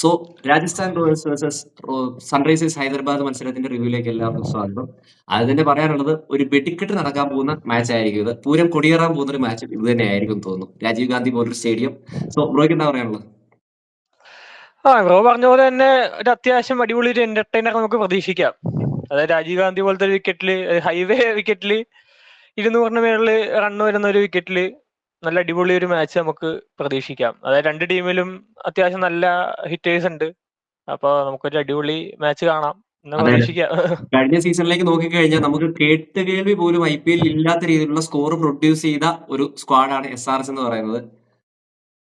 So Rajasthan Royals versus Sunrisers Hyderabad മത്സരത്തിന്റെ റിവ്യൂലേക്ക് എല്ലാവർക്കും സ്വാഗതം. അത് തന്നെ പറയാനുള്ളത് ഒരു വെടിക്കെട്ട് നടക്കാൻ പോകുന്ന മാച്ച് ആയിരിക്കും ഇത്. പൂരം കൊടിയേറാൻ പോകുന്ന ഒരു മാച്ച് ഇത് തന്നെ ആയിരിക്കും തോന്നുന്നു. രാജീവ് ഗാന്ധി പോലൊരു സ്റ്റേഡിയം. സോ ബ്രോയ്ക്ക് എന്താ പറയാനുള്ളത്? ബ്രോ പറഞ്ഞ പോലെ തന്നെ ഒരു അത്യാവശ്യം അടിപൊളി ഒരു എന്റർടൈനർ നമുക്ക് പ്രതീക്ഷിക്കാം. അതായത് രാജീവ് ഗാന്ധി പോലത്തെ ഒരു വിക്കറ്റില്, ഹൈവേ വിക്കറ്റില് 200-ന് മേളില് റണ്ണ് വരുന്ന ഒരു വിക്കറ്റില് നല്ല അടിപൊളി ഒരു മാച്ച് നമുക്ക് പ്രതീക്ഷിക്കാം. അതായത് രണ്ട് ടീമിലും അത്യാവശ്യം നല്ല ഹിറ്റേഴ്സ് ഉണ്ട്. അപ്പൊ നമുക്കൊരു അടിപൊളി മാച്ച് കാണാം എന്ന് അതെ, പ്രതീക്ഷിക്കാം. കഴിഞ്ഞ സീസണിലേക്ക് നോക്കിക്കഴിഞ്ഞാൽ നമുക്ക് കേട്ടുകേൾവി പോലും IPL ഇല്ലാത്ത രീതിയിലുള്ള സ്കോർ പ്രൊഡ്യൂസ് ചെയ്ത ഒരു സ്ക്വാഡാണ് SRH എന്ന് പറയുന്നത്.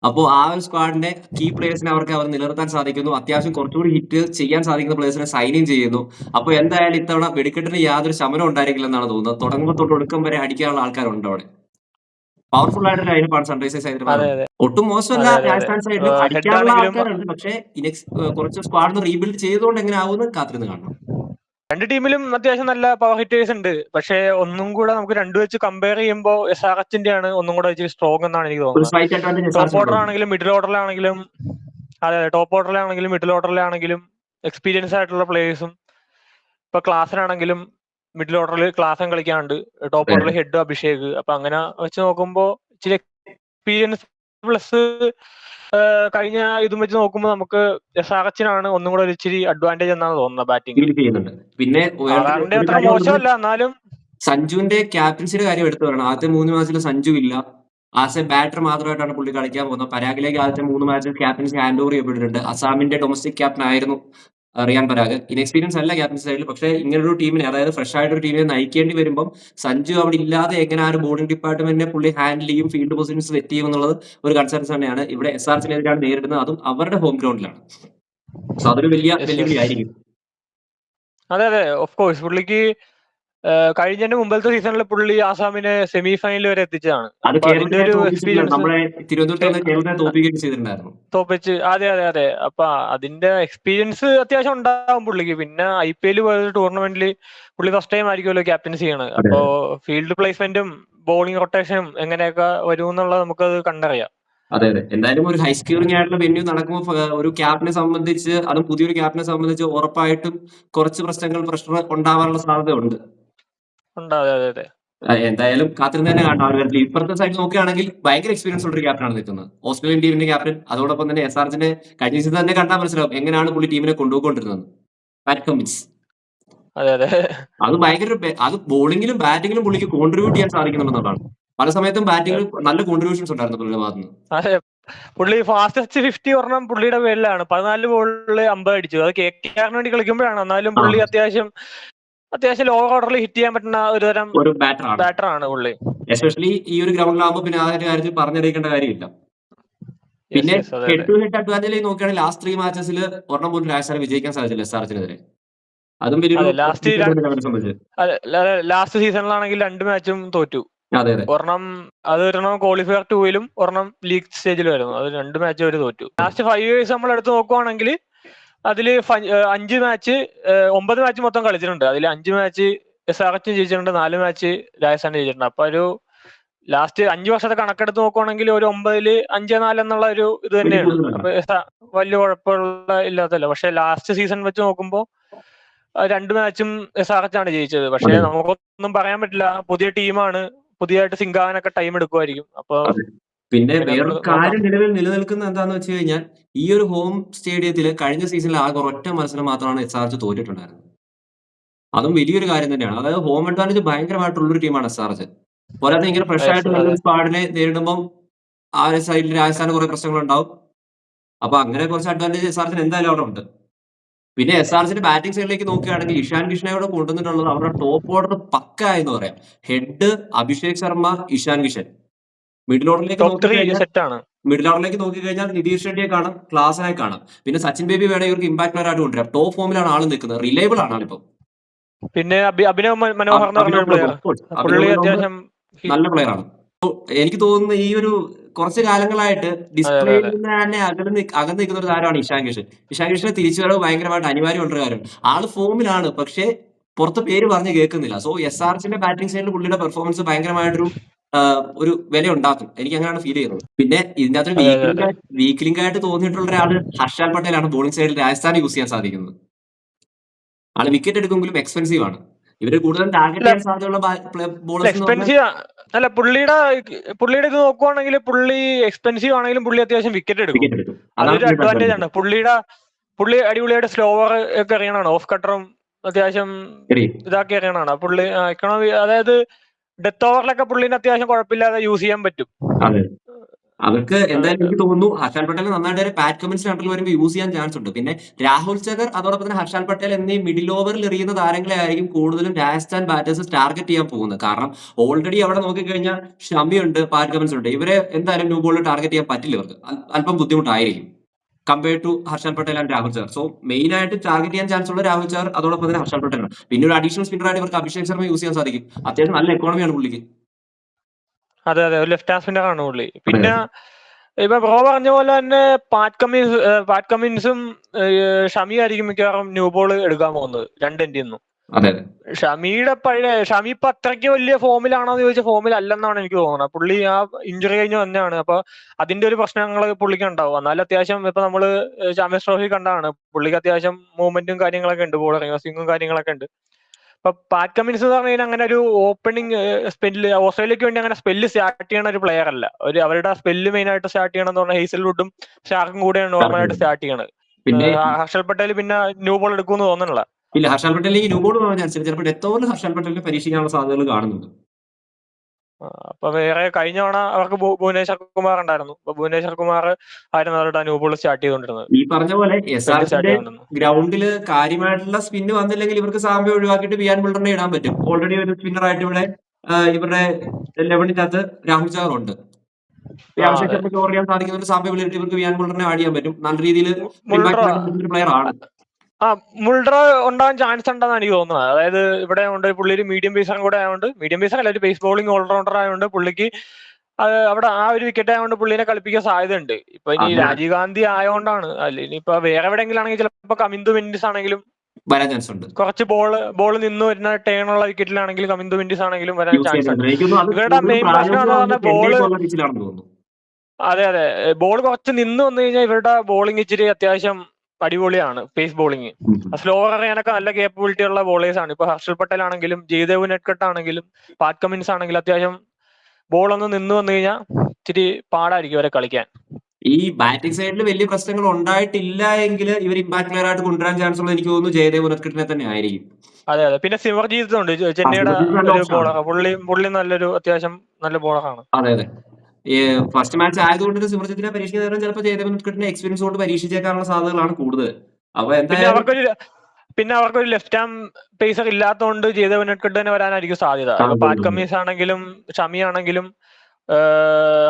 അപ്പോൾ ആ ഒരു സ്ക്വാഡിന്റെ കീ പ്ലേയേഴ്സിനെ അവർ നിലനിർത്താൻ സാധിക്കുന്നു. അത്യാവശ്യം കുറച്ചുകൂടി ഹിറ്റ് ചെയ്യാൻ സാധിക്കുന്ന പ്ലേയേഴ്സിനെ സൈനിങ് ചെയ്യുന്നു. അപ്പോൾ എന്തായാലും ഇത്തവണ വെടിക്കെട്ടിന് യാതൊരു ശമനം ഉണ്ടായിരിക്കില്ലെന്നാണ് തോന്നുന്നത്. തുടങ്ങുമ്പോൾ തൊട്ട് ഒടുക്കം വരെ അടിക്കാനുള്ള ആൾക്കാരുണ്ട് അവിടെ. പവർഫുൾ ആയിട്ടൊരു ലൈനപ്പാണ് സൺറൈസേഴ്സ് ഹൈദരാബാദ്. അതെ അതെ ഒട്ടും മോശമല്ല അതെ അതെ അതെ രാജസ്ഥാൻ സൈഡിലും. ഹെഡ് അടിക്കാനുള്ള ആണെങ്കിലും ആൾക്കാരുണ്ട്. പക്ഷേ കുറച്ച് സ്ക്വാഡിന് റീബിൽഡ് ചെയ്തുകൊണ്ട് എങ്ങനെ ആവുമെന്ന് കാത്തിരുന്ന് കാണണം. രണ്ട് ടീമിലും അത്യാവശ്യം നല്ല പവർ ഹിറ്റേഴ്സ് ഉണ്ട്. പക്ഷെ ഒന്നും കൂടെ നമുക്ക് രണ്ടു വെച്ച് കമ്പയർ ചെയ്യുമ്പോൾ SRHന്റെ ആണ് ഒന്നും കൂടെ ഇച്ചിരി സ്ട്രോങ് എന്നാണ് എനിക്ക് ഒരു തോന്നുന്നത്. സ്ലൈറ്റ് അഡ്വാൻറ്റേജ് ടോപ്പ് ഓർഡർ ആണെങ്കിലും മിഡിൽ ഓർഡറിലാണെങ്കിലും അതെ ടോപ്പ് ഓർഡറിലാണെങ്കിലും മിഡിൽ ഓർഡറിലാണെങ്കിലും എക്സ്പീരിയൻസ് ആയിട്ടുള്ള പ്ലേയേഴ്സും, ഇപ്പൊ ക്ലാസ്സിനാണെങ്കിലും മിഡിൽ ഓർഡറിൽ ക്ലാസ്സും കളിക്കാനുണ്ട്, ടോപ്പ് ഓർഡറിൽ ഹെഡ് അഭിഷേക്. അപ്പൊ അങ്ങനെ വെച്ച് നോക്കുമ്പോൾ ഇച്ചിരി എക്സ്പീരിയൻസ് പ്ലസ് കഴിഞ്ഞ ഇതും വെച്ച് നോക്കുമ്പോൾ നമുക്ക് SRHനാണ് ഒന്നും കൂടെ ഒരു ഇച്ചിരി അഡ്വാൻറ്റേജ് എന്നാണ് തോന്നുന്നത് ബാറ്റിംഗ്. ഫീൽ ചെയ്യുന്നുണ്ട്. പിന്നെ ആറാറിന്റെ അത്ര മോശമല്ല, എന്നാലും സഞ്ജുവിന്റെ ക്യാപ്റ്റൻസിയുടെ കാര്യം എടുത്തു പറയണം. ആദ്യത്തെ 3 മാച്ചിൽ സഞ്ജു ഇല്ല. ആസ് എ ബാറ്റർ മാത്രമായിട്ടാണ് പുള്ളി കളിക്കാൻ പോകുന്നത്. പരാഗിലേക്ക് ആദ്യത്തെ 3 മാച്ചിൽ ക്യാപ്റ്റൻസി ഹാൻഡ് ഓവർ ചെയ്യപ്പെട്ടിട്ടുണ്ട്. അസാമിന്റെ ഡൊമസ്റ്റിക് ക്യാപ്റ്റൻ ആയിരുന്നു റിയാൻ പരാഗ്. ഇൻഎക്സ്പീരിയൻസ് അല്ല ക്യാപ്റ്റൻ സൈഡിൽ. പക്ഷേ ഇങ്ങനൊരു ടീമിനെ, അതായത് ഫ്രഷ് ആയിട്ടൊരു ടീമിനെ നയിക്കേണ്ടി വരുമ്പോൾ സഞ്ജു അവിടെ ഇല്ലാതെ എങ്ങനെ ആ ഒരു ബോളിംഗ് ഡിപ്പാർട്ട്മെന്റിനെ പുള്ളി ഹാൻഡിൽ ചെയ്യും, ഫീൽഡ് പൊസിഷൻസ് സെറ്റ് ചെയ്യും എന്നുള്ളത് ഒരു കൺസേൺസ് തന്നെയാണ്. ഇവിടെ SRHനെതിരാണ് നേരിടുന്നത്, അതും അവരുടെ ഹോം ഗ്രൗണ്ടിലാണ്. സോ അതൊരു വലിയ വെല്ലുവിളി ആയിരിക്കും. അതെ അതെ ഓഫ് കോഴ്സ്. പുള്ളിക്ക് കഴിഞ്ഞതിന്റെ മുമ്പത്തെ സീസണിൽ പുള്ളി ആസാമിനെ സെമി ഫൈനൽ വരെ എത്തിച്ചതാണ്. അത് അപ്പൊ അതിന്റെ കേരളത്തിനെ ഒരു തോൽപ്പിച്ചിട്ടില്ല. നമ്മളെ എക്സ്പീരിയൻസ് തിരുവനന്തപുരത്ത് കേരളത്തിനെ തോൽപ്പിക്കുകയൊക്കെ ചെയ്തിട്ടുണ്ടായിരുന്നു. തോപ്പിച്ച് അതെ അതെ അതെ അപ്പൊ അതിന്റെ എക്സ്പീരിയൻസ് അത്യാവശ്യം ഉണ്ടാവും പുള്ളിക്ക്. പിന്നെ IPL പോലൊരു ടൂർണമെന്റിൽ പുള്ളി ഫസ്റ്റ് ടൈം ആയിരിക്കുമല്ലോ ക്യാപ്റ്റൻസി ചെയ്യണത്. അതെ അപ്പോ ഫീൽഡ് പ്ലേസ്മെന്റും ബോളിംഗ് റൊട്ടേഷനും എങ്ങനെയൊക്കെ വരും എന്നുള്ളത് നമുക്കത് കണ്ടറിയാം. അതെ അതെ എന്തായാലും ഒരു ഹൈ സ്കോറിംഗ് ആയിട്ടുള്ള വെന്യൂ നടക്കുമ്പോൾ ഒരു ക്യാപ്റ്റനെ സംബന്ധിച്ച്, അതും പുതിയൊരു ക്യാപ്റ്റനെ സംബന്ധിച്ച് ഉറപ്പായിട്ടും കുറച്ച് പ്രഷർ ഉണ്ടാവാനുള്ള സാധ്യത ഉണ്ട്. അതെ അതെ അതെ എന്തായാലും കാത്തിരുന്ന് തന്നെ കാണാം. അവർ ഇപ്പുറത്തെ സൈഡ് നോക്കുകയാണെങ്കിൽ ഭയങ്കര എക്സ്പീരിയൻസ് ഉള്ള ഒരു ക്യാപ്റ്റനാണ് നിൽക്കുന്നത്, ഓസ്ട്രേലിയൻ ടീമിന്റെ ക്യാപ്റ്റൻ. അതോടൊപ്പം തന്നെ SRHന്റെ കഴിഞ്ഞ സീസൺ തന്നെ കണ്ടാൽ മനസ്സിലാവും എങ്ങനെയാണ് പുള്ളി ടീമിനെ കൊണ്ടുപോയിക്കൊണ്ടിരുന്നത്. പാറ്റ് കമ്മിൻസ് അതെ അതെ അത് ഭയങ്കര അത് ബോളിങ്ങിലും ബാറ്റിങ്ങിലും പുള്ളിക്ക് കോൺട്രിബ്യൂട്ട് ചെയ്യാൻ സാധിക്കുന്നുണ്ടെന്നുള്ളതാണ്. പല സമയത്തും ബാറ്റിംഗിൽ നല്ല കോൺട്രിബ്യൂഷൻസ് ഉണ്ടായിരുന്നു പുള്ളിയുടെ ഭാഗത്ത് നിന്ന്. അതെ പുള്ളി ഫാസ്റ്റസ്റ്റ് 50 ഒരെണ്ണം പുള്ളിയുടെ പേരിലാണ്. 14 ബോളിൽ 50 അടിച്ചു. അത് KKR വേണ്ടി കളിക്കുമ്പോഴാണ്. എന്നാലും പുള്ളി അത്യാവശ്യം ലോ ഓർഡറിൽ ഹിറ്റ് ചെയ്യാൻ പറ്റുന്ന ഒരു ബാറ്ററാണ് ബാറ്ററാണ് പുള്ളി. എസ്പെഷ്യലി ഈ ഒരു ഗ്രൗണ്ടിലാകുമ്പോൾ പിന്നെ ആ ഒരു കാര്യത്തിൽ പറഞ്ഞറിയിക്കേണ്ട കാര്യമില്ല. പിന്നെ ഹെഡ് ടു ഹെഡ് അഡ്വാൻറ്റേജ് നോക്കുകയാണെങ്കിൽ ലാസ്റ്റ് 3 മാച്ചസിൽ ഒരെണ്ണം പോലും രാജസ്ഥാൻ വിജയിക്കാൻ സാധിച്ചില്ല SRHനെതിരെ. അതും വലിയൊരു ലാസ്റ്റ് സീസണിലാണെങ്കിൽ 2 മാച്ചും തോറ്റു. അതെ അതെ ഒരെണ്ണം ക്വാളിഫയർ 2-ലും ഒരെണ്ണം ലീഗ് സ്റ്റേജിലും ആയിരുന്നു. അത് 2 മാച്ച് അവർ തോറ്റു. ലാസ്റ്റ് 5 years നമ്മൾ എടുത്ത് നോക്കുവാണെങ്കിൽ അതില് 9 മാച്ച് മൊത്തം കളിച്ചിട്ടുണ്ട്. അതിൽ 5 മാച്ച് SRH ജയിച്ചിട്ടുണ്ട്, 4 മാച്ച് രാജസ്ഥാൻ ജയിച്ചിട്ടുണ്ട്. അപ്പൊ ഒരു ലാസ്റ്റ് 5 വർഷത്തെ കണക്കെടുത്ത് നോക്കുവാണെങ്കിൽ ഒരു 9-ൽ 5-4 എന്നുള്ള ഒരു ഇത് തന്നെയാണ്. അപ്പൊ വലിയ കുഴപ്പമുള്ള ഇല്ലാത്തല്ല. പക്ഷെ ലാസ്റ്റ് സീസൺ വെച്ച് നോക്കുമ്പോൾ 2 മാച്ചും SRH ആണ് ജയിച്ചത്. പക്ഷെ നമുക്കൊന്നും പറയാൻ പറ്റില്ല. പുതിയ ടീമാണ്, പുതിയതായിട്ട് സിങ്ക് ആവാനൊക്കെ ടൈം എടുക്കുമായിരിക്കും. അപ്പൊ പിന്നെ വേറൊരു കാര്യം നിലനിൽക്കുന്ന എന്താന്ന് വെച്ച് കഴിഞ്ഞാൽ, ഈ ഒരു ഹോം സ്റ്റേഡിയത്തിൽ കഴിഞ്ഞ സീസണിൽ ആകെ ഒരൊറ്റ മത്സരം മാത്രമാണ് SRH തോറ്റിട്ടുണ്ടായിരുന്നത്. അതും വലിയൊരു കാര്യം തന്നെയാണ്. അതായത് ഹോം അഡ്വാൻറ്റേജ് ഭയങ്കരമായിട്ടുള്ളൊരു ടീമാണ് SRH. പോരാതെ ഇങ്ങനെ ഫ്രഷ് ആയിട്ടുള്ള സ്ക്വാഡിനെ നേരിടുമ്പോൾ ആ ഒരു സൈഡിൽ രാജസ്ഥാന് കുറെ പ്രശ്നങ്ങളുണ്ടാവും. അപ്പൊ അങ്ങനെ കുറച്ച് അഡ്വാൻറ്റേജ് SRHന് എന്തായാലും അവിടെ ഉണ്ട്. പിന്നെ SRHന്റെ ബാറ്റിംഗ് സൈഡിലേക്ക് നോക്കുകയാണെങ്കിൽ ഇഷാൻ കിഷനെയോട് കൊണ്ടുവന്നിട്ടുള്ളത് അവരുടെ ടോപ്പ് ഓർഡർ പക്ക എന്ന് പറയാം. ഹെഡ് അഭിഷേക് ശർമ്മ, ഇഷാൻ കിഷൻ. മിഡിൽ ഓർഡറിലേക്ക് നോക്കിക്കഴിഞ്ഞാൽ നിതീഷ് റെഡ്ഡിയെ കാണാം, ക്ലാസനെ കാണാം. പിന്നെ സച്ചിൻ ബേബി വേണമെങ്കിൽ ഇവർക്ക് ഇമ്പാക്ട് ആയിട്ട് കൊണ്ടുവരാം. ടോപ്പ് ഫോമിലാണ് ആൾ നിൽക്കുന്നത്, റിലയബിൾ ആണ് ആളിപ്പോ. പിന്നെ അഭിനവ് മനോഹർ നല്ല പ്ലെയർ ആണ്. എനിക്ക് തോന്നുന്നു ഈ ഒരു കുറച്ച് കാലങ്ങളായിട്ട് ഡിസ്പ്ലേയിൽ നിന്ന് തന്നെ അകന്ന് നിൽക്കുന്ന ഒരു താരമാണ് ഇഷാൻ കിഷൻ. ഇഷാൻ കിഷനെ തിരിച്ചുവരവ് ഭയങ്കരമായിട്ട് അനിവാര്യമുള്ള കാര്യം. ആള് ഫോമിലാണ്, പക്ഷേ പുറത്ത് പേര് പറഞ്ഞ് കേൾക്കുന്നില്ല. സോ SRHന്റെ ബാറ്റിംഗ് സൈഡിൽ പുള്ളിയുടെ പെർഫോമൻസ് ഭയങ്കരമായിട്ടൊരു ഒരു വില ഉണ്ടാക്കും. എനിക്ക് അങ്ങനെയാണ് ഫീൽ ചെയ്യുന്നത്. പിന്നെ ഇതിന്റെ അകത്തൊരു വീക്ക് ലിങ്ക് ആയിട്ട് തോന്നിയിട്ടുള്ള ഒരാള് ഹർഷാൽ പട്ടേലാണ് ബോളിംഗ് സൈഡിൽ രാജസ്ഥാൻ യൂസ് ചെയ്യാൻ സാധിക്കുന്നത്. ആള് വിക്കറ്റ് എടുക്കുമെങ്കിലും എക്സ്പെൻസീവ് ആണ്. ഇവര് കൂടുതലും ടാർഗറ്റ് ചെയ്യാൻ സാധ്യതയുള്ള ബോളേഴ്സ് എക്സ്പെൻസീവ് അല്ല, പുള്ളിയുടെ ഇത് നോക്കുവാണെങ്കിൽ പുള്ളി എക്സ്പെൻസീവ് ആണെങ്കിലും പുള്ളി അത്യാവശ്യം വിക്കറ്റ് എടുക്കും. അതൊരു അഡ്വാൻറ്റേജ് ആണ്. പുള്ളി അടിപൊളിയായിട്ട് സ്ലോവർ ഒക്കെ എറിയണാണ്. ഓഫ് കട്ടറും അത്യാവശ്യം ഇതാക്കി എറിയണാണ്. പുള്ളി എക്കണോമി, അതായത് ഡെത്ത് ഓവറിലൊക്കെ പുള്ളിനെ അത്യാവശ്യം കുഴപ്പമില്ലാതെ യൂസ് ചെയ്യാൻ പറ്റും. അവർക്ക് എന്തായാലും എനിക്ക് തോന്നുന്നു ഹർഷാൽ പട്ടേൽ നന്നായിട്ട് പാറ്റ് കമിൻസിന്റെ അണ്ടറിൽ വരുമ്പോൾ യൂസ് ചെയ്യാൻ ചാൻസ് ഉണ്ട്. പിന്നെ രാഹുൽ ചഹർ അതോടൊപ്പം തന്നെ ഹർഷാൽ പട്ടേൽ എന്നീ മിഡിൽ ഓവറിൽ എറിയുന്ന താരങ്ങളെ ആയിരിക്കും കൂടുതലും രാജസ്ഥാൻ ബാറ്റേഴ്സ് ടാർഗറ്റ് ചെയ്യാൻ പോകുന്നത്. കാരണം ഓൾറെഡി അവിടെ നോക്കിക്കഴിഞ്ഞാൽ ഷമിയുണ്ട്, പാറ്റ് കമിൻസ് ഉണ്ട്. ഇവരെ എന്തായാലും ന്യൂ ബോളിൽ ടാർഗറ്റ് ചെയ്യാൻ പറ്റില്ല. ഇവർക്ക് അല്പം ബുദ്ധിമുട്ടായിരിക്കും compared to Harshal Patel and Rahul Chahar. So main ആയിട്ട് ടാർഗറ്റ് ചെയ്യാൻ ചാൻസ് ഉള്ള രാഹുൽ ചഹർ അതോടൊപ്പം തന്നെ ഹർഷാൽ പട്ടേലാണ്. പിന്നെ ഒരു അഡീഷണൽ സ്പിന്നറായിട്ട് ഇവർക്ക് അഭിഷേക് ശർമ്മ യൂസ് ചെയ്യാൻ സാധിക്കും. അത്യാവശ്യം നല്ല എക്കോണമിയാണ് പുള്ളിക്ക്. അതെ, ലെഫ്റ്റ് ഹാൻഡ് സ്പിന്നർ ആണ് പുള്ളി. പിന്നെ ഇപ്പൊ ബ്രോ പറഞ്ഞ പോലെ തന്നെ പാറ്റ് കമിൻസും ഷമി ആയിരിക്കും മിക്കവാറും ന്യൂ ബോൾ എടുക്കാൻ പോകുന്നത് രണ്ട് എൻഡിൽ നിന്നും. ഷമി ഇപ്പൊ അത്രയ്ക്ക് വലിയ ഫോമിലാണോ എന്ന് ചോദിച്ചാൽ ഫോമിൽ അല്ലെന്നാണ് എനിക്ക് തോന്നുന്നത്. പുള്ളി ആ ഇഞ്ചുറി കഴിഞ്ഞ് തന്നെയാണ്. അപ്പൊ അതിന്റെ ഒരു പ്രശ്നങ്ങൾ പുള്ളിക്ക് ഉണ്ടാവും. എന്നാലും അത്യാവശ്യം ഇപ്പൊ നമ്മള് ചാമ്പ്യൻസ് ട്രോഫി കണ്ടാണ് പുള്ളിക്ക് അത്യാവശ്യം മൂവ്മെന്റും കാര്യങ്ങളൊക്കെ ഉണ്ട്, ബോൾ റിവേഴ്സിങ്ങും കാര്യങ്ങളൊക്കെ ഉണ്ട്. ഇപ്പൊ പാറ്റ് കമിൻസ് എന്ന് പറഞ്ഞു കഴിഞ്ഞാൽ അങ്ങനെ ഒരു ഓപ്പണിംഗ് സ്പെല്ല് ഓസ്ട്രേലിയക്ക് വേണ്ടി അങ്ങനെ സ്പെല്ല് സ്റ്റാർട്ട് ചെയ്യണ ഒരു പ്ലെയർ അല്ല. അവരുടെ സ്പെല്ല് മെയിൻ ആയിട്ട് സ്റ്റാർട്ട് ചെയ്യണം എന്ന് പറഞ്ഞാൽ ഹേസൽവുഡും ഷാർക്കും കൂടെയാണ് നോർമലായിട്ട് സ്റ്റാർട്ട് ചെയ്യണത്. പിന്നെ ഹർഷൽ പട്ടേൽ പിന്നെ ന്യൂ ബോൾ എടുക്കുമെന്ന് തോന്നുന്നില്ല. ഇല്ല, ഹർഷാൽ പട്ടേലിലേക്ക് ന്യൂ ബോൾ പോകാൻ ചാൻസ് ചിലപ്പോൾ ഡെത്ത് ഓവറിൽ ഹർഷാൽ പട്ടേലിനെ പരീക്ഷിക്കാനുള്ള സാധ്യതകൾ കാണുന്നുണ്ട്. അപ്പൊ വേറെ കഴിഞ്ഞ തവണ അവർക്ക് ഭുവനേശ്വർ കുമാർ ഉണ്ടായിരുന്നു. അപ്പൊ ഭുവനേശ്വർ കുമാർ ആയിരുന്നു അവരുടെ ന്യൂ ബോൾ സ്റ്റാർട്ട് ചെയ്തുകൊണ്ടിരുന്നത്. ഈ പറഞ്ഞ പോലെ ഗ്രൗണ്ടില് കാര്യമായിട്ടുള്ള സ്പിന്ന് വന്നില്ലെങ്കിൽ ഇവർക്ക് സാമ്യം ഒഴിവാക്കിയിട്ട് വിയാൻ ബുൾട്ടറിനെ ഇടാൻ പറ്റും. ഓൾറെഡി ഒരു സ്പിന്നർ ആയിട്ട് ഇവിടെ ഇവരുടെ 11ന്റെ അകത്ത് രാഹുൽ ചഹർ ഉണ്ട്. അഭിഷേക് ശർമ്മയ്ക്ക് ഓവർ ചെയ്യാൻ സാധിക്കുന്ന ഒരു സാമ്യം വിളിച്ചിട്ട് ഇവർക്ക് വിയാൻ ബുൾട്ടറിനെ ആഡ് ചെയ്യാൻ പറ്റും. നല്ല രീതിയിൽ പ്ലെയർ ആണ്. മുൾഡർ ഉണ്ടാകാൻ ചാൻസ് ഉണ്ടെന്നാണ് എനിക്ക് തോന്നുന്നത്. അതായത് ഇവിടെ ഉണ്ട് പുള്ളി ഒരു മീഡിയം പേസറും കൂടെ ആയതുകൊണ്ട്, മീഡിയം പേസർ അല്ല ഒരു പേസ് ബോളിംഗ് ഓൾറൗണ്ടർ ആയതുകൊണ്ട് പുള്ളിക്ക് അവിടെ ആ ഒരു വിക്കറ്റ് ആയതുകൊണ്ട് പുള്ളിനെ കളിപ്പിക്കാൻ സാധ്യതയുണ്ട്. ഇപ്പൊ ഇനി രാജീവ് ഗാന്ധി ആയതുകൊണ്ടാണ്. അല്ല ഇനിയിപ്പോ വേറെ എവിടെയെങ്കിലും ആണെങ്കിൽ ചിലപ്പോ കമിന്ദു മെൻഡിസ് ആണെങ്കിലും വരാൻ ചാൻസ് ഉണ്ട്. കുറച്ച് ബോൾ നിന്ന് വരുന്ന ടേൺ ഉള്ള വിക്കറ്റിലാണെങ്കിൽ കമിന്ദു മെൻഡിസ് ആണെങ്കിലും വരാൻ ചാൻസ് ഉണ്ട്. ഇവരുടെ മെയിൻ പ്രശ്നം എന്ന് പറഞ്ഞാൽ ബോള്, അതെ ബോൾ കുറച്ച് നിന്ന് വന്നു കഴിഞ്ഞാൽ ഇവരുടെ ബോളിംഗ് ഇച്ചിരി അത്യാവശ്യം അടിപൊളിയാണ്. പേസ് ബോളിംഗ് സ്ലോവർ അറിയാനൊക്കെ നല്ല കേപ്പബിലിറ്റി ഉള്ള ബോളേഴ്സ് ആണ്. ഇപ്പൊ ഹർഷൽ പട്ടേൽ ആണെങ്കിലും ജയ്ദേവ് നെറ്റ്കട്ട് ആണെങ്കിലും പാറ്റ് കമിൻസ് ആണെങ്കിലും അത്യാവശ്യം ബോൾ ഒന്ന് നിന്ന് വന്നു കഴിഞ്ഞാൽ ഇച്ചിരി പാടായിരിക്കും അവരെ കളിക്കാൻ. ഈ ബാറ്റിംഗ് സൈഡിൽ വലിയ പ്രശ്നങ്ങൾ ഉണ്ടായിട്ടില്ല എങ്കിൽ ഇവർ ഇമ്പാക്ട് പ്ലെയർ ആയിട്ട് കൊണ്ടുവരാൻ ചാൻസ് ഉള്ളത് എനിക്ക് തോന്നുന്നു ജയദേവ് നെറ്റ്കട്ടിനെ തന്നെ ആയിരിക്കും. അതെ പിന്നെ സിമർജീത് ഉണ്ട്, ചെന്നൈയുടെ ഒരു ബോളർ. പുള്ളി നല്ലൊരു അത്യാവശ്യം നല്ല ബോളറാണ്. അതെ ഫസ്റ്റ് മാച്ച് ആയതുകൊണ്ട് സിമർജിത്തിനെ പരീക്ഷിക്കുന്ന ചിലപ്പോൾ ജയദേവ് നെറ്റ്കട്ടിനെ എക്സ്പീരിയൻസ് കൊണ്ട് പരീക്ഷിച്ചേക്കാനുള്ള സാധ്യതകളാണ് കൂടുതൽ. പിന്നെ അവർക്കൊരു ലെഫ്റ്റ് ഹാം പേസർ ഇല്ലാത്തതുകൊണ്ട് ജയദേവ് നെറ്റ്കട്ട് തന്നെ വരാനായിരിക്കും സാധ്യത. പാറ്റ് കമിൻസ് ആണെങ്കിലും ഷമി ആണെങ്കിലും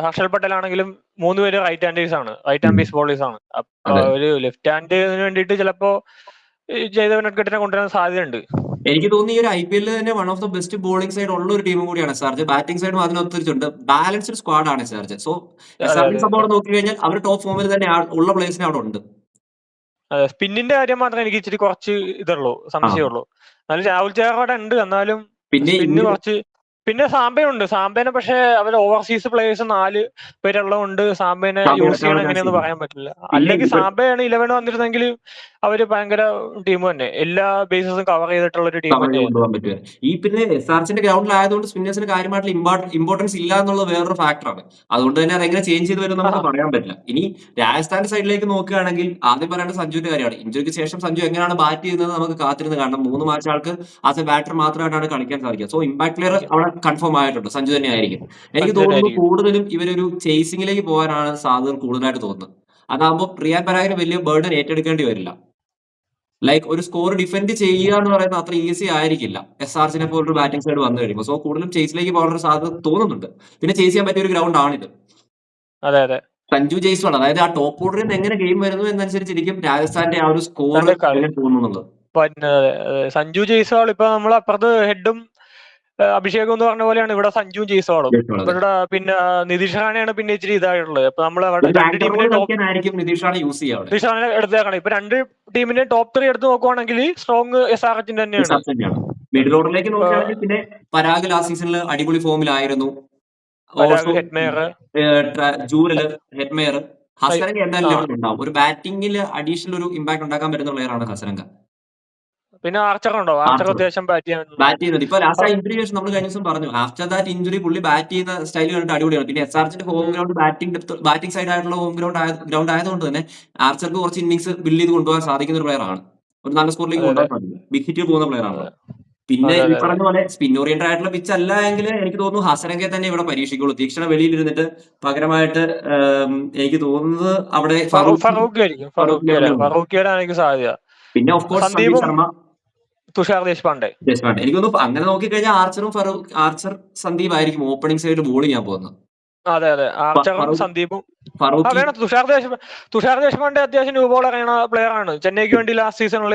ഹർഷൽ പട്ടേൽ ആണെങ്കിലും 3 പേര് റൈറ്റ് ഹാൻഡേഴ്സ് ആണ്, റൈറ്റ് ഹാൻഡ് പേസ് ബോളേഴ്സ് ആണ്. അപ്പൊ ഒരു ലെഫ്റ്റ് ഹാൻഡിന് വേണ്ടിയിട്ട് ചിലപ്പോ ജയദേവ് നെറ്റ്കട്ടിനെ കൊണ്ടുവരാൻ സാധ്യതയുണ്ട്. എനിക്ക് തോന്നുന്നു ഈ ഒരു IPL തന്നെ one of the best bowling side ഉള്ള ഒരു ടീമും കൂടിയാണ് എസ്ആർജെ. ബാറ്റിംഗ് സൈഡും അതിനൊത്തിരിച്ചുണ്ട്. ബാലൻസ്ഡ് സ്ക്വാഡ് ആണ് എസ്ആർജെ. സോ എസ്ആർജെ സംഭവം നോക്കി കഴിഞ്ഞാൽ അവർ ടോപ്പ് ഫോമിൽ തന്നെ ഉള്ള പ്ലേയേഴ്സിന് അവിടെ ഉണ്ട്. സ്പിന്നിന്റെ കാര്യം മാത്രമേ എനിക്ക് ഇച്ചിരി കുറച്ച് സംശയമുള്ളൂ. എന്നാലും രാഹുൽ ചഹർ അവിടെ ഉണ്ട്. എന്നാലും സ്പിന്ന് കുറച്ച്. പിന്നെ സാംബയുണ്ട്. സാംബനെ പക്ഷെ അവർ ഓവർസീസ് പ്ലേയേഴ്സ് 4 പേരുള്ളതുകൊണ്ട് സാംബനെ യൂസ് ചെയ്യണം എങ്ങനെയെന്ന് പറയാൻ പറ്റില്ല. അല്ലെങ്കിൽ സാംബയാണ് 11 വന്നിരുന്നെങ്കിൽ അവര് ഭയങ്കര ടീം തന്നെ, എല്ലാ ബേസസും കവർ ചെയ്തിട്ടുള്ള ഒരു ടീം തന്നെ. ഈ പിന്നെ എസ്ആർസിന്റെ ഗ്രൗണ്ടിൽ ആയതുകൊണ്ട് സ്പിന്നേഴ്സിന് കാര്യമായിട്ടുള്ള ഇമ്പോർട്ടൻസ് ഇല്ല എന്നുള്ളത് വേറൊരു ഫാക്ടറാണ്. അതുകൊണ്ട് തന്നെ അതെങ്ങനെ ചേഞ്ച് ചെയ്ത് വരും നമുക്ക് പറയാൻ പറ്റില്ല. ഇനി രാജസ്ഥാന്റെ സൈഡിലേക്ക് നോക്കുകയാണെങ്കിൽ ആദ്യം പറയേണ്ട സഞ്ജുവിന്റെ കാര്യമാണ്. ഇഞ്ചുറിക്ക് ശേഷം സഞ്ജു എങ്ങനെയാണ് ബാറ്റ് ചെയ്യുന്നത് നമുക്ക് കാത്തിരുന്ന് കാണണം. 3 മാച്ച് ആൾക്ക് ആസ് എ ബാറ്റർ മാത്രമായിട്ടാണ് കളിക്കാൻ സാധിക്കുക. സോ ഇമ്പാക്ട് പ്ലെയർ അവിടെ കൺഫേം ആയിട്ടുണ്ട്, സഞ്ജു തന്നെ ആയിരിക്കും. എനിക്ക് തോന്നുന്നു കൂടുതലും ഇവരൊരു ചേസിംഗിലേക്ക് പോകാനാണ് സാധ്യത കൂടുതലായിട്ട് തോന്നുന്നത്. അതാകുമ്പോൾ റിയാൻ പരാഗിന് വലിയ ബേർഡൻ ഏറ്റെടുക്കേണ്ടി വരില്ല. ലൈക്ക് ഒരു സ്കോർ ഡിഫെൻഡ് ചെയ്യുക എന്ന് പറയുന്നത് അത്ര ഈസി ആയിരിക്കില്ല എസ്ആർസിനെ പോലൊരു ബാറ്റിംഗ് സൈഡ് വന്നു കഴിയുമ്പോൾ. സോ കൂടുതലും ചേസിലേക്ക് പോകാനുള്ള സാധ്യത തോന്നുന്നുണ്ട്. പിന്നെ ചേസ് ചെയ്യാൻ പറ്റിയ ഒരു ഗ്രൗണ്ട് ആണിത്. സഞ്ജു ജയ്സ്വാൾ, അതായത് ആ ടോപ്പ് ഓർഡറിൽ നിന്ന് എങ്ങനെ ഗെയിം വരുന്നു എന്നനുസരിച്ചിരിക്കും രാജസ്ഥാന്റെ ആ ഒരു സ്കോർ തോന്നുന്നുള്ളത്. സഞ്ജു ജയ്സ്വാൾ ഇപ്പൊ നമ്മൾ അപ്പുറത്ത് ഹെഡും അഭിഷേകം എന്ന് പറഞ്ഞ പോലെയാണ് ഇവിടെ സഞ്ജു ജയ്സ്വാളും. ഇവരുടെ പിന്നെ നിതീഷ് റാണയാണ് പിന്നെ ഇച്ചിരി ഇതായിട്ടുള്ളത്. ഇപ്പൊ നമ്മൾ നിതീഷ് റാണെ എടുത്തേക്കണം. ഇപ്പൊ 2 ടീമിന്റെ ടോപ്പ് 3 എടുത്ത് നോക്കുവാണെങ്കിൽ സ്ട്രോങ് എസ്ആർഎച്ചിന്റെ തന്നെയാണ്. മിഡിൽ ഓർഡറിലേക്ക് നോക്കുകയാണെങ്കിൽ പിന്നെ പരാഗ് ലാസ്റ്റ് സീസണിൽ അടിപൊളി ഫോമിലായിരുന്നു. ഓൾസോ ഹെഡ്മേയർ, ജൂരല്, ഹെഡ്മേയർ, ഹസരംഗ എന്തായാലും ആ ലെവലിൽ ഉണ്ടാവും. ഒരു ബാറ്റിംഗിൽ അഡീഷണൽ ഒരു ഇമ്പാക്ട് ഉണ്ടാക്കാൻ പറ്റുന്ന പ്ലെയറാണ് ഹസരംഗ. പിന്നെ ആർച്ചർ ഉണ്ടോ? ആർച്ചർ ആർച്ചർ അത്യാവശ്യം ബാറ്റ് ചെയ്യാൻ ബാറ്റ് ചെയ്യുന്നത് ഇപ്പൊ ലാസ്റ്റ് ആ ഇഞ്ചുറി ശേഷം നമ്മൾ കഴിഞ്ഞ ദിവസം പറഞ്ഞു, ആഫ്റ്റർ ദാറ്റ് ഇഞ്ചുറി പുള്ളി ബാറ്റ് ചെയ്യുന്ന സ്റ്റൈൽ കണ്ടിട്ട് അടിപൊളിയാണ്. പിന്നെ എസ്ആർച്ചിന്റെ ഹോം ഗ്രൗണ്ട് ബാറ്റിംഗ് സൈഡ് ആയിട്ടുള്ള ഹോം ഗ്രൗണ്ട് ആയതുകൊണ്ട് തന്നെ ആർച്ചർക്ക് കുറച്ച് ഇന്നിംഗ്സ് ബിൽഡ് ചെയ്ത് കൊണ്ടുപോകാൻ സാധിക്കുന്ന ഒരു പ്ലെയർ ആണ്. ഒരു നല്ല സ്കോറിലേക്ക് അതെ അതെ കൊണ്ടുപോകാൻ സാധിക്കും. ബിഗ് ഹിറ്റ് പോകുന്ന പ്ലെയർ ആണ്. അതെ പിന്നെ അതെ ഈ അതെ പറഞ്ഞ പോലെ സ്പിൻ ഓറിയന്റഡ് ആയിട്ടുള്ള പിച്ച് അല്ല എങ്കിൽ എനിക്ക് തോന്നുന്നു ഹസരംഗയെ തന്നെ ഇവിടെ പരീക്ഷിക്കുള്ളൂ. തീക്ഷണ വെളിയിൽ ഇരുന്നിട്ട് പകരമായിട്ട് എനിക്ക് തോന്നുന്നത് അവിടെ ഫറൂഖി ആയിരിക്കും. ഫറൂഖിയുടെ എനിക്ക് സാധ്യത. പിന്നെ ഓഫ് കോഴ്സ് സന്ദീപ് സന്ദീപും ശർമ്മ, തുഷാർ ദേശ്പാണ്ഡെ. ദേശ്പാണ്ഡെ. എനിക്ക് തോന്നുന്നു അങ്ങനെ നോക്കിക്കഴിഞ്ഞാൽ ആർച്ചർ സന്ദീപ് ആയിരിക്കും ഓപ്പണിംഗ് സൈഡിൽ ബോൾ ചെയ്യാൻ പോകുന്നത്. അതെ അതെ, ആർച്ചറും സന്ദീപും. ഫറൂഖി വേണം. തുഷാർ ദേശ്പാണ്ഡെ അത്യാവശ്യം ന്യൂ ബോൾ ഇറങ്ങുന്ന പ്ലെയർ ആണ്. ചെന്നൈക്ക് വേണ്ടി ലാസ്റ്റ് സീസണിൽ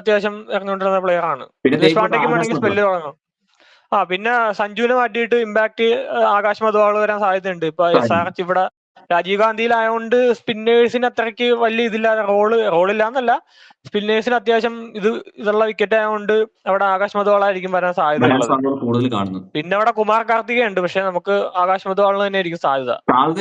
അത്യാവശ്യം ഇറങ്ങിക്കൊണ്ടിരുന്ന പ്ലെയർ ആണ്. പിന്നെ ദേശ്പാണ്ഡെക്കും വേണമെങ്കിൽ സ്പെല്ല് തുടങ്ങാം. പിന്നെ സഞ്ജുവിനെ മാറ്റിയിട്ട് ഇമ്പാക്ട് ആകാശ് മധുവാൾ വരാൻ സാധ്യതയുണ്ട്. ഇപ്പൊ SRH ഇവിടെ രാജീവ് ഗാന്ധിയിലായതുകൊണ്ട് സ്പിന്നേഴ്സിന് അത്രയ്ക്ക് വലിയ ഇതില്ലാതെ റോളില്ലാന്നല്ല, സ്പിന്നേഴ്സിന് അത്യാവശ്യം ഇതുള്ള വിക്കറ്റ് ആയതുകൊണ്ട് അവിടെ ആകാശ് മധുവാളായിരിക്കും വരാൻ സാധ്യതയുള്ളത്. കൂടുതൽ കാണുന്നു. പിന്നെ അവിടെ കുമാർ കാർത്തിക ഉണ്ട്, പക്ഷെ നമുക്ക് ആകാശ് മധുവാളിന് തന്നെ ആയിരിക്കും സാധ്യത.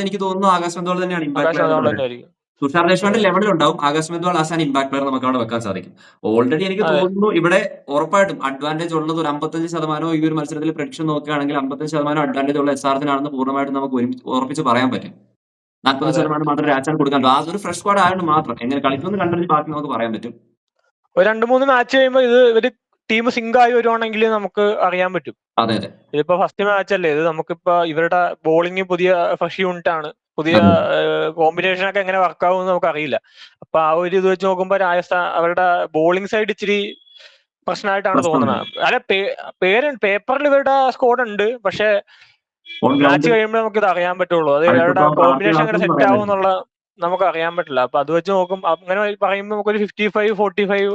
എനിക്ക് തോന്നുന്നു ആകാശ് മധുവാൾ തന്നെയാണ് ആകാശ് മധുവാൾ തന്നെ ആയിരിക്കും. തുഷാർ ദേശ്പാണ്ഡെ ലെവലിലുണ്ടാവും. Akash Madhwal as an impact player നമുക്ക് അവിടെ വെക്കാൻ സാധിക്കും. ഓൾറെഡി എനിക്ക് തോന്നുന്നു ഇവിടെ ഉറപ്പായിട്ടും അഡ്വാൻറ്റേജ് ഉള്ളത് ഒരു 55% ഈ ഒരു മത്സരത്തിൽ പ്രഡിക്ഷൻ നോക്കുകയാണെങ്കിൽ 55% അഡ്വാൻറ്റേജ് ഉള്ള SRH പൂർണ്ണമായിട്ടും നമുക്ക് ഉറപ്പിച്ച് പറയാൻ പറ്റും. 40% മാത്രം രാജാൻ കൊടുക്കാൻ. ആ ഒരു ഫ്രഷ് സ്ക്വാഡ് ആയതുകൊണ്ട് മാത്രം എങ്ങനെ കളിക്കുമെന്ന് കണ്ടിട്ട് ബാക്കി നമുക്ക് പറയാൻ പറ്റും. ഒരു 2-3 മാച്ച് കഴിയുമ്പോൾ ഇവര് ടീം സിങ്ക് ആയി വരുവാണെങ്കിൽ നമുക്ക് അറിയാൻ പറ്റും. അതെ അതെ, ഇതിപ്പോ ഫസ്റ്റ് മാച്ച് അല്ലേ ഇത്. നമുക്കിപ്പോ ഇവരുടെ ബോളിംഗ് പുതിയ ഫ്രഷ് യൂണിറ്റ് ആണ്. പുതിയ കോമ്പിനേഷൻ ഒക്കെ എങ്ങനെ വർക്ക് ആവും എന്ന് നമുക്ക് അറിയില്ല. അപ്പൊ ആ ഒരു ഇത് വെച്ച് നോക്കുമ്പോൾ രാജസ്ഥാൻ അവരുടെ ബോളിംഗ് സൈഡ് ഇച്ചിരി പ്രശ്നമായിട്ടാണ് തോന്നുന്നത്. അല്ല, പേപ്പറിൽ ഇവരുടെ സ്കോഡ് ഉണ്ട്, പക്ഷെ മാച്ച് കഴിയുമ്പോൾ നമുക്ക് ഇത് അറിയാൻ പറ്റുള്ളൂ. അത് ഇവരുടെ കോമ്പിനേഷൻ എങ്ങനെ സെറ്റ് ആവും എന്നുള്ള നമുക്ക് അറിയാൻ പറ്റില്ല. അപ്പൊ അത് വെച്ച് നോക്കും അങ്ങനെ പറയുമ്പോൾ നമുക്കൊരു 55-45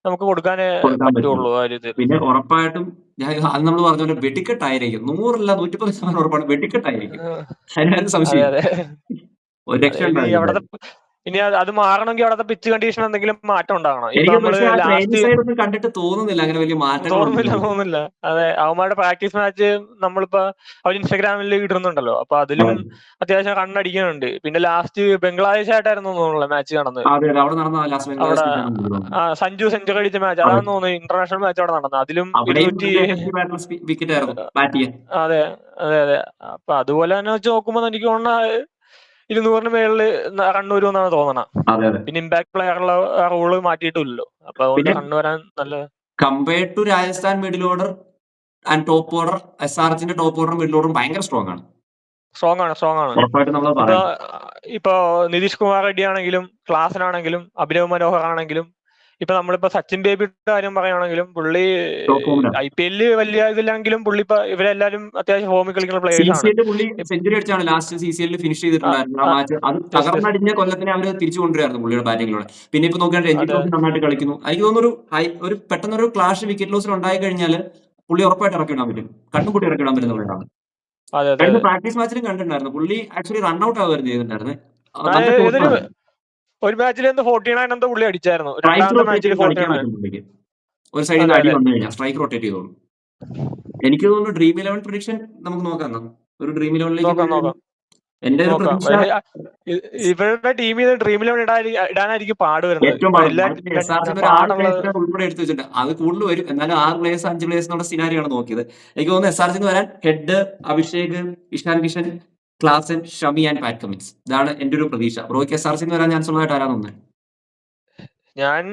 നമുക്ക് കൊടുക്കാനേ പറ്റുള്ളൂ. പിന്നെ ഉറപ്പായിട്ടും അത് നമ്മൾ പറഞ്ഞ പോലെ വെടിക്കെട്ടായിരിക്കും. 100 110% ഉറപ്പാണ് വെടിക്കെട്ടായിരിക്കും. അതിനകത്ത് സംശയം. ഒരു രക്ഷ ഇനി അത് മാറണമെങ്കിൽ അവിടുത്തെ പിച്ച് കണ്ടീഷൻ എന്തെങ്കിലും മാറ്റം ഉണ്ടാകണം. കണ്ടിട്ട് തോന്നുന്നില്ല അങ്ങനെ വലിയ മാറ്റം. തോന്നുന്നില്ല. അതെ, അവന്മാരുടെ പ്രാക്ടീസ് മാച്ച് നമ്മളിപ്പോ അവർ ഇൻസ്റ്റാഗ്രാമിൽ ഇടുന്നുണ്ടല്ലോ, അപ്പൊ അതിലും അത്യാവശ്യം റണ്ണടിക്കുന്നുണ്ട്. പിന്നെ ലാസ്റ്റ് ബംഗ്ലാദേശ് ആയിട്ടായിരുന്നു തോന്നുന്നു മാച്ച് നടന്നത്. അവിടെ സഞ്ജു സെഞ്ചുറി അടിച്ച മാച്ച് അതാണെന്ന് തോന്നുന്നു. ഇന്റർനാഷണൽ മാച്ച് അവിടെ നടന്നത്. അതിലും അതെ അതെ അതെ. അപ്പൊ അതുപോലെ തന്നെ വെച്ച് നോക്കുമ്പോ എനിക്ക് തോന്നുന്ന 200 മേളിൽ റൺ വരുമെന്നാണ് തോന്നണം. പിന്നെ ഇമ്പാക്ട് പ്ലെയറുള്ള റൂള് മാറ്റിയിട്ടില്ലല്ലോ, അപ്പൊ അതുകൊണ്ട് റൺ വരാൻ നല്ല. Compared to Rajasthan middle order and top order, SRHന്റെ ടോപ്പ് ഓർഡറും മിഡിൽ ഓർഡറും ഭയങ്കര സ്ട്രോങ് ആണ്. ഇപ്പൊ നിതീഷ് കുമാർ റെഡ്ഡി ആണെങ്കിലും ക്ലാസനാണെങ്കിലും അഭിനവ് മനോഹർ ആണെങ്കിലും ഇപ്പൊ നമ്മളിപ്പോ സച്ചിൻ ബേബിയുടെ കാര്യം പറയുകയാണെങ്കിലും പുള്ളി IPL വലിയ ഇതില്ലെങ്കിലും പുള്ളി ഇപ്പൊ ഇവരെല്ലാരും അത്യാവശ്യം ഫോമിൽ കളിക്കുന്ന പ്ലേയേഴ്സ് ആണ്. പുള്ളി സെഞ്ചുറി അടിച്ചാണ് ലാസ്റ്റ് CCL ഫിനിഷ് ചെയ്തിട്ടുണ്ടായിരുന്നു. ആ മാച്ച് അത് തകർന്നടിഞ്ഞ കൊല്ലത്തിനെ അവര് തിരിച്ചു കൊണ്ടുവരായിരുന്നു പുള്ളിയുടെ ബാറ്റിങ്ങിലൂടെ. പിന്നെ ഇപ്പൊ നോക്കിയാൽ രഞ്ജി ട്രോഫി നന്നായിട്ട് കളിക്കുന്നു. എനിക്ക് തോന്നുന്നു ഒരു പെട്ടെന്നൊരു ക്ലാഷ് വിക്കറ്റ് ലോസിൽ ഉണ്ടായി കഴിഞ്ഞാൽ പുള്ളി ഉറപ്പായിട്ട് ഇറക്കിടാൻ പറ്റും. കണ്ണുപൊട്ടി ഇറക്കിടാൻ പറ്റുന്ന പ്ലെയറാണ്. കഴിഞ്ഞ പ്രാക്ടീസ് മാച്ചിലും കണ്ടിട്ടുണ്ടായിരുന്നു പുള്ളി ആക്ച്വലി റൺഔട്ട് ആവുകയായിരുന്നു ചെയ്തിട്ടുണ്ടായിരുന്നു. ഒരു മാച്ചിൽ 49 എന്തോ പുള്ളി അടിച്ചായിരുന്നു. ഒരു സൈഡിൽ അടി വന്നു കഴിഞ്ഞാൽ സ്ട്രൈക്ക് റൊട്ടേറ്റ് ചെയ്തോളൂ. എനിക്ക് തോന്നുന്നു ഡ്രീം 11 പ്രഡിക്ഷൻ നമുക്ക് നോക്കാം. ഒരു ഡ്രീം 11ലേക്ക് എന്റെ ഒരു പ്രതീക്ഷ ഇവരുടെ ടീമിൽ ഡ്രീം 11 ഇടാനായിരിക്കും പാട് വരുന്നത്. ഉൾപ്പെടെ എടുത്തു വെച്ചിട്ടുണ്ട്. അത് കൂടുതൽ വരും. എന്നാലും 6 പ്ലേയേഴ്സ് 5 പ്ലേയേഴ്സ് എന്നുള്ള സിനാരിയാണ് നോക്കിയത്. എനിക്ക് തോന്നുന്നു SRH വരാൻ head, Abhishek, Ishan Kishan, Klaasen, Shami and Pat Cummins. ഇതാണ് എന്റെ ഒരു പ്രതീക്ഷ. ബ്രോയ്ക്ക് SRH വരാൻ ചാൻസ് ഉള്ളതായിട്ട് ആരാ തോന്നുന്നത്? ഞാൻ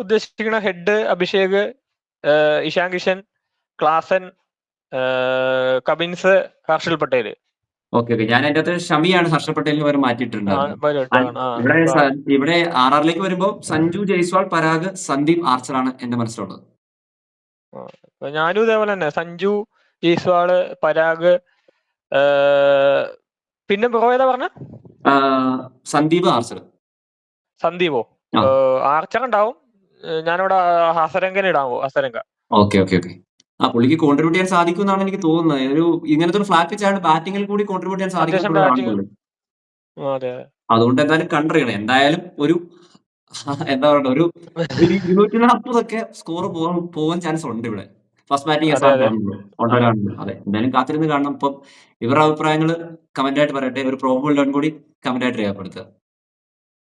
ഉദ്ദേശിക്കുന്ന Head Abhishek, Ishan Kishan, Klaasen, Cummins, Harshal Patel. Okay. ഞാൻ അതിന്റെ അകത്ത് ഷമിയാണ് ഹർഷൽ പട്ടേലിന് വരെ മാറ്റിയിട്ടുണ്ട്. ഇവിടെ RRലേക്ക് വരുമ്പോ സഞ്ജു, ജയ്സ്വാൾ, പരാഗ്, സന്ദീപ്, ആർച്ചറാണ് എന്റെ മനസ്സിലുള്ളത്. ഞാനും ഇതേപോലെ തന്നെ സഞ്ജു, ജയ്സ്വാള്, പരാഗ്, പിന്നെ ബ്രോ ഏതാ പറഞ്ഞ? സന്ദീപ്, ആർച്ചർ. സന്ദീപോ? ആർച്ചർ ഉണ്ടാവും. ഞാനിവിടെ ഹസരംഗനെ ഇടാവോ? ഹസരംഗ. ഓക്കെ. പുള്ളിക്ക് കോൺട്രിബ്യൂട്ട് ചെയ്യാൻ സാധിക്കും എന്നാണ് എനിക്ക് തോന്നുന്നത്. ഒരു ഇങ്ങനത്തെ ഒരു ഫ്ലാറ്റ് പിച്ച് ആണ് ബാറ്റിംഗിൽ കൂടി കോൺട്രിബ്യൂട്ട് ചെയ്യാൻ സാധിക്കും. അതുകൊണ്ട് എന്തായാലും കണ്ടറിയണം. എന്തായാലും ഒരു എന്താ പറയുക, ഒരു 240 ഒക്കെ സ്കോർ പോകാൻ ചാൻസ് ഉണ്ട് ഇവിടെ. ഫസ്റ്റ് ബാറ്റിംഗ് അതെ, അതെ. കാണുന്നുള്ളൂ. ഓട്ടോയിലാണുള്ളൂ. അതെ. എന്തായാലും കാത്തിരുന്ന് കാണണം. ഇപ്പം ഇവരുടെ അഭിപ്രായങ്ങള് കമന്റായിട്ട് പറയട്ടെ. ഒരു പ്രോബബിൾ 11 കൂടി കമന്റായിട്ട് രേഖപ്പെടുത്തുക.